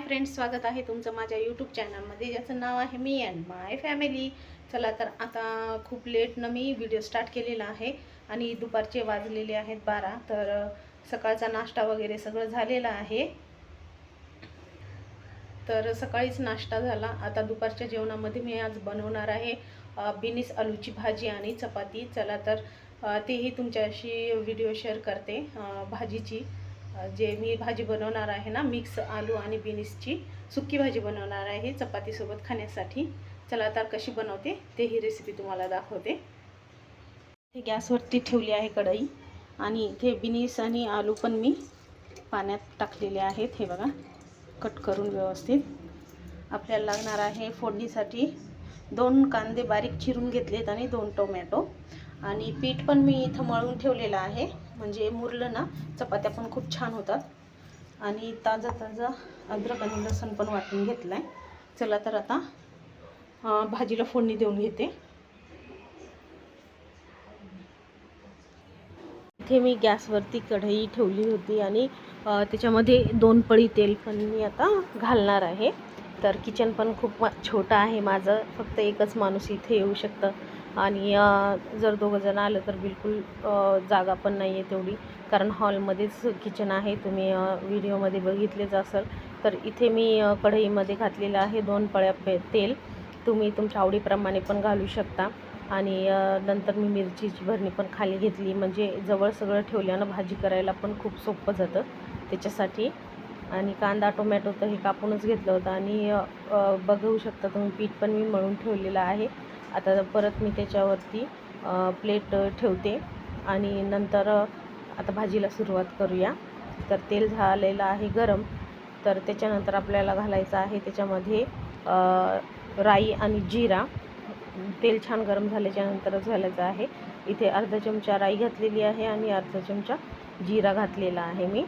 Friends, स्वागत आहे तुमचं माझ्या यूट्यूब चॅनलमध्ये ज्याचं नाव आहे मी अँड माय फॅमिली. चला तर आता खूप लेटनं मी व्हिडिओ स्टार्ट केलेला आहे आणि दुपारचे वाजलेले आहेत 12. तर सकाळचा नाश्ता वगैरे सगळं झालेलं आहे. तर सकाळीच नाश्ता झाला. आता दुपारच्या जेवणामध्ये मी आज बनवणार आहे बिनीस आलूची भाजी आणि चपाती. चला तर तेही तुमच्याशी व्हिडिओ शेअर करते भाजीची. जे मी भाजी बनवणार आहे ना, मिक्स आलू आणि बिनीसची सुक्की भाजी बनवणार आहे चपातीसोबत खाण्यासाठी. चला तर कशी बनवते ते ही रेसिपी तुम्हाला दाखवते. हे गॅसवरती ठेवली आहे कढई आणि इथे बिनीस आणि आलू पण मी पाण्यात टाकलेले आहेत. हे बघा, कट करून व्यवस्थित. आपल्याला लागणार आहे फोडणीसाठी 2 कांदे बारीक चिरून घेतलेत आणि 2 टोमॅटो. आणि पीठ पण मी इथं मळून ठेवलेलं आहे, म्हणजे मुरलं ना चपात्या पण खूप छान होतात. आणि ताजा अद्रक आणि लसूण पण वाटून घेतला आहे. चला तर आता भाजीला फोडणी देऊन घेते. इथे मी गॅसवरती कढई ठेवली होती आणि त्याच्यामध्ये 2 पळी तेल पण मी आता घालणार आहे. तर किचन पण खूप छोटं आहे माझं, फक्त एकच माणूस इथे येऊ शकतं. आणि जर 2 जण आलं तर बिलकुल जागा पण नाही आहे तेवढी, कारण हॉलमध्येच किचन आहे. तुम्ही व्हिडिओमध्ये बघितलेच असेल. तर इथे मी कढईमध्ये घातलेलं आहे 2 पळ्या तेल. तुम्ही तुमच्या आवडीप्रमाणे पण घालू शकता. आणि नंतर मी मिरचीची भरणी पण खाली घेतली, म्हणजे जवळ सगळं ठेवल्यानं भाजी करायला पण खूप सोपं जातं त्याच्यासाठी. आणि कांदा टोमॅटो तर हे कापूनच घेतलं होतं. आणि बघू शकता तुम्ही, पीठ पण मी मळून ठेवलेलं आहे. आता परत मी त्याच्यावरती प्लेट ठेवते आणि नंतर आता भाजीला सुरुवात करूया. तर तेल झालेलं आहे गरम. तर त्याच्यानंतर आपल्याला घालायचं आहे त्याच्यामध्ये राई आणि जिरा. तेल छान गरम झाल्याच्यानंतरच घालायचं आहे. इथे अर्धा चमचा राई घातलेली आहे आणि अर्धा चमचा जिरा घातलेला आहे मी.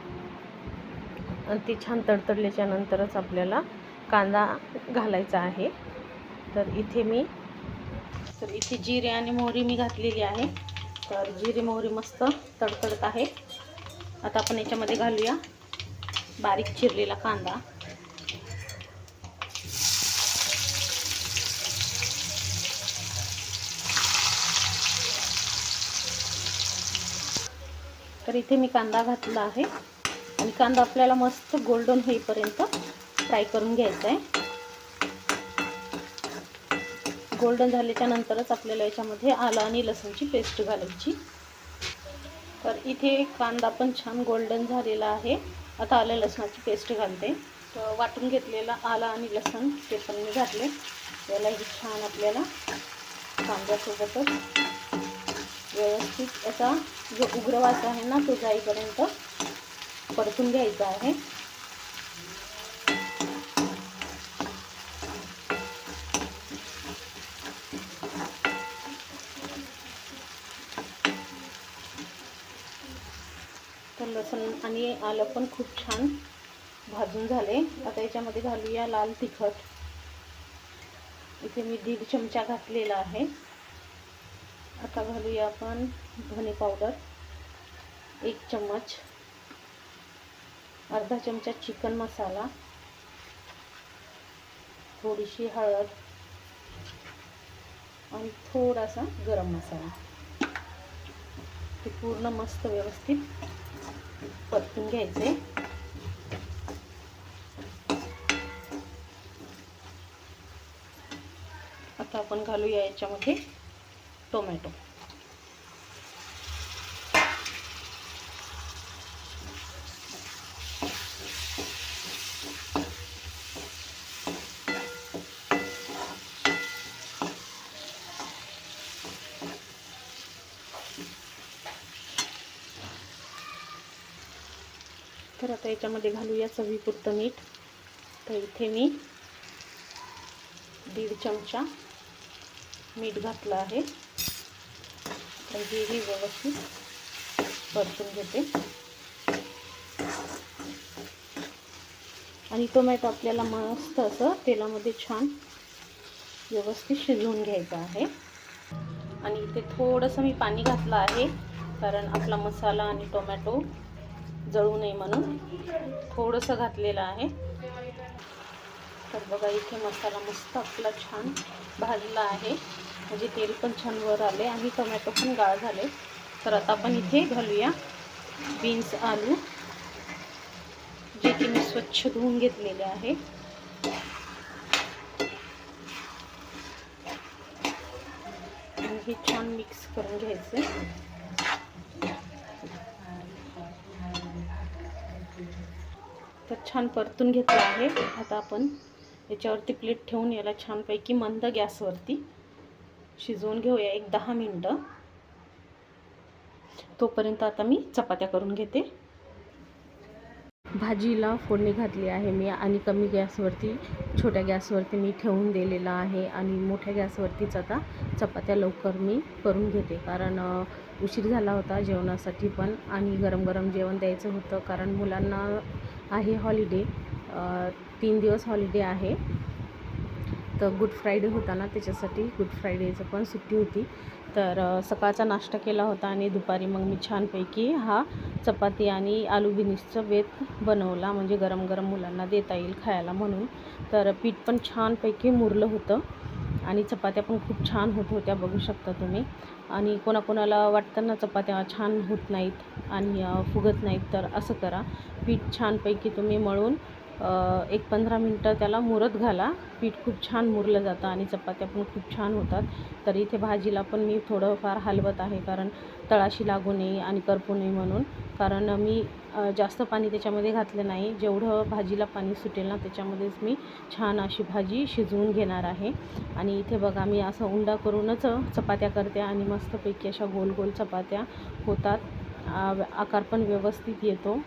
आणि ते छान तडतडल्याच्या नंतरच आपल्याला कांदा घालायचा आहे. तर इथे जिरे आणि मोहरी मी घातलेली आहे. तर जिरे मोहरी मस्त तडतडत आहे. आता आपण याच्यामध्ये घालूया बारीक चिरलेला कांदा. तर इथे मी कांदा घातला आहे आणि कांदा आपल्याला मस्त गोल्डन होईपर्यंत फ्राय करून घ्यायचा आहे. गोल्डन झाल्याच्या नंतरच आपल्याला याच्यामध्ये आलं आणि लसूणची पेस्ट घालायची. तर इथे कांदा पण छान गोल्डन झालेला आहे. आता आलं लसणाची पेस्ट घालते. तर वाटून घेतलेला आलं आणि लसूण ते पण मी घातले. यालाही छान आपल्याला कांद्यासोबतच व्यवस्थित असा जो उग्रवास आहे ना तो जाईपर्यंत परतून घ्यायचा आहे. तर लसूण आणि आलं पण खूप छान भाजून झाले. आता याच्यामध्ये घालूया लाल तिखट. इथे मी 1.5 चमचा घातलेला आहे. आता घालूया आपण धने पावडर 1 चम्मच, अर्धा चमचा चिकन मसाला, थोडीशी हळद आणि थोडासा गरम मसाला. ते पूर्ण मस्त व्यवस्थित परतून घ्यायचे. आता आपण घालूया याच्यामध्ये टोमॅटो. तर आता याच्यामध्ये घालूया चवीपुरतं मीठ. तर इथे मी 1.5 चमचा मीठ घातलं आहे. तर हेही व्यवस्थित परतून घेते. आणि टोमॅटो आपल्याला मस्त असं तेलामध्ये छान व्यवस्थित शिजवून घ्यायचं आहे. आणि इथे थोडंसं मी पाणी घातलं आहे, कारण आपला मसाला आणि टोमॅटो जळू नये म्हणून थोडंसं घातलेलं आहे. तर बघा इथे मसाला मस्त आपला छान भाजला आहे, म्हणजे तेल पण छान वर आले आणि टोमॅटो पण गाळ झाले. तर आता आपण इथे घालूया बीन्स आलू, जे की मी स्वच्छ धुवून घेतलेले आहे. आणि हे छान मिक्स करून घ्यायचं. तर छान परतून घेतलं आहे. आता आपण याच्यावरती प्लेट ठेवून याला छानपैकी मंद गॅसवरती शिजवून घेऊया 1-10 मिनटं. तोपर्यंत आता मी चपात्या करून घेते. भाजीला फोडणी घातली आहे मी आणि कमी गॅसवरती, छोट्या गॅसवरती मी ठेवून दिलेला आहे आणि मोठ्या गॅसवरतीच आता चपात्या लवकर मी करून घेते, कारण उशीर झाला होता जेवणासाठी पण आणि गरम गरम जेवण द्यायचं होतं, कारण मुलांना आहे हॉलिडे, 3 दिवस हॉलिडे आहे. तर गुड फ्रायडे होता ना, त्याच्यासाठी गुड फ्रायडेचं पण सुट्टी होती. तर सकाळचा नाश्ता केला होता आणि दुपारी मग मी छानपैकी हा चपाती आणि आलू बिनीसचं बेत बनवला, म्हणजे गरम गरम मुलांना देता येईल खायला म्हणून. तर पीठ पण छानपैकी मुरलं होतं आणि चपात्या पण खूप छान होत होत्या, बघू शकता तुम्ही. आणि कोणाकोणाला वाटतं ना चपात्या छान होत नाहीत आणि फुगत नाहीत, तर असं करा, पीठ छानपैकी तुम्ही मळून 1-15 मिनटं त्याला मुरत घाला. पीठ खूप छान मुरलं जातं आणि चपात्या पण खूप छान होतात. तर इथे भाजीला पण मी थोडंफार हलवत आहे, कारण तळाशी लागू नये आणि करपू नये म्हणून. कारण मी जास्त पाणी त्याच्यामध्ये घातलं नाही, जेवढं भाजीला पाणी सुटेल ना त्याच्यामध्येच मी छान अशी भाजी शिजवून घेणार आहे. आणि इथे बघा मी असं उंडा करूनच चपात्या करते आणि मस्तपैकी अशा गोल गोल चपात्या होतात. आकार पण व्यवस्थित येतो.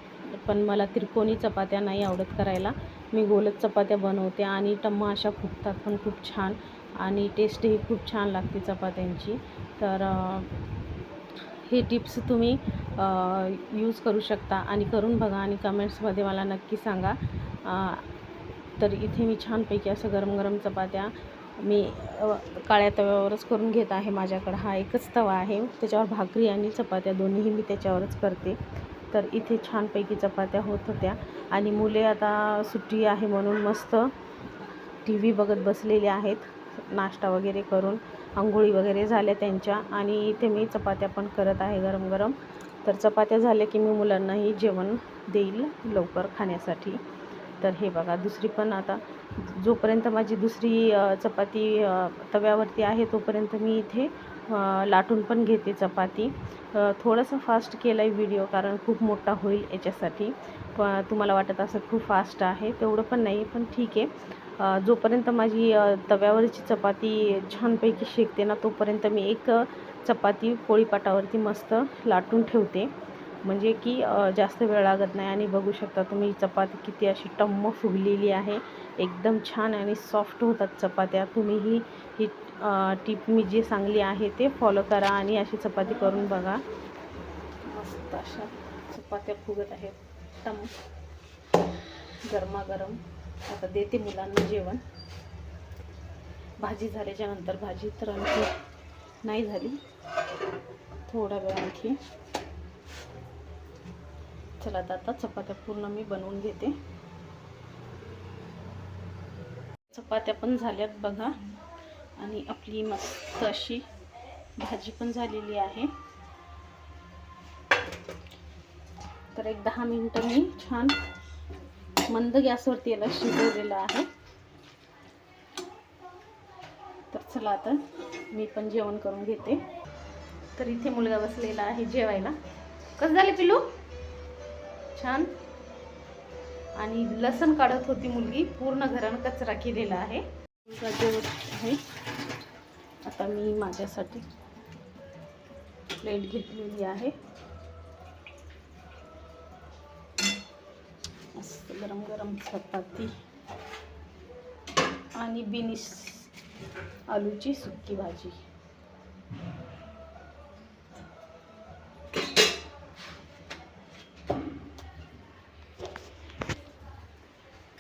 पण मला त्रिकोणी चपात्या नाही आवडत करायला, मी गोलच चपात्या बनवते आणि टम्मा अशा फुगतात पण खूप छान आणि टेस्टही खूप छान लागते चपात्यांची. तर हे टिप्स तुम्ही यूज करू शकता आणि करून बघा आणि कमेंट्समध्ये मला नक्की सांगा. तर इथे मी छानपैकी असं गरम गरम चपात्या मी काळ्या तव्यावरच करून घेत आहे. माझ्याकडं हा एकच तवा आहे, त्याच्यावर भाकरी आणि चपात्या दोन्हीही मी त्याच्यावरच करते. तर इथे छानपैकी चपात्या होत होत्या आणि मुले आता सुट्टी आहे म्हणून मस्त TV बघत बसलेले आहेत, नाश्ता वगैरे करून अंघोळी वगैरे झाल्या त्यांच्या. आणि इथे मी चपात्या पण करत आहे गरम गरम. तर चपात्या झाल्या की मी मुलांनाही जेवण देईल लवकर खाण्यासाठी. तर हे बघा दुसरी पण आता, जोपर्यंत माझी दुसरी चपाती तव्यावरती आहे तोपर्यंत मी इथे लाटून पण घेते चपाती. थोडंसं फास्ट केला आहे व्हिडिओ, कारण खूप मोठा होईल याच्यासाठी. तुम्हाला वाटत असं खूप फास्ट आहे, तेवढं पण नाही, पण ठीक आहे. जोपर्यंत माझी तव्यावरची चपाती छानपैकी शेकते ना तोपर्यंत मी एक चपाती पोळीपाटावरती मस्त लाटून ठेवते, म्हणजे की जास्त वेळ लागत नाही. आणि बघू शकता तुम्ही चपाती किती अशी टम्म फुगलेली आहे, एकदम छान आणि सॉफ्ट होतात चपात्या. तुम्हीही ही टिप मी जी सांगली आहे ते फॉलो करा आणि अशी चपाती करून बघा. मस्त अशा चपात्या फुगत आहेत टम गरमागरम. आता देते मुलांना जेवण. भाजी झाल्याच्या नंतर, भाजी तर आणखी नाही झाली, थोडा वेळ आणखी. चला आता चपात्या पूर्ण मी बनवून घेते. चपात्या पण झाल्यात बघा आणि आपली मस्त अशी भाजी पण झालेली आहे. तर 1-10 मिनटं मी छान मंद गॅसवरती याला शिजवलेलं आहे. तर चला आता मी पण जेवण करून घेते. तर इथे मुलगा बसलेला आहे जेवायला. कसं झालं पिलू? छान. आणि लसण काढत होती मुलगी, पूर्ण घरानं कचरा केलेला आहे. मुलगा जेवत आहे. आता मी माझ्यासाठी प्लेट घेतलेली आहे. मस्त गरम गरम चपाती आणि बिनीस आलूची सुक्की भाजी.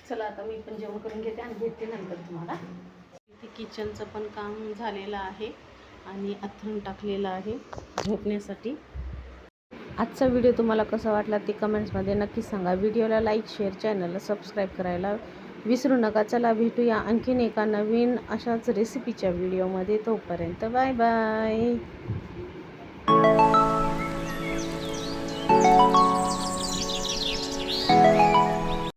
चला आता मी पण जेवण करून घेते आणि भेटते नंतर तुम्हाला. इथे किचनचं पण काम झालेलं आहे आणि अंथरूण टाकलेलं आहे झोपण्यासाठी. आजचा व्हिडिओ तुम्हाला कसा वाटला ते कमेंट्समध्ये नक्की सांगा. व्हिडिओला लाईक, शेअर, चॅनलला सबस्क्राईब करायला विसरू नका. चला भेटूया आणखीन एका नवीन अशाच रेसिपीच्या व्हिडिओमध्ये. तोपर्यंत बाय बाय.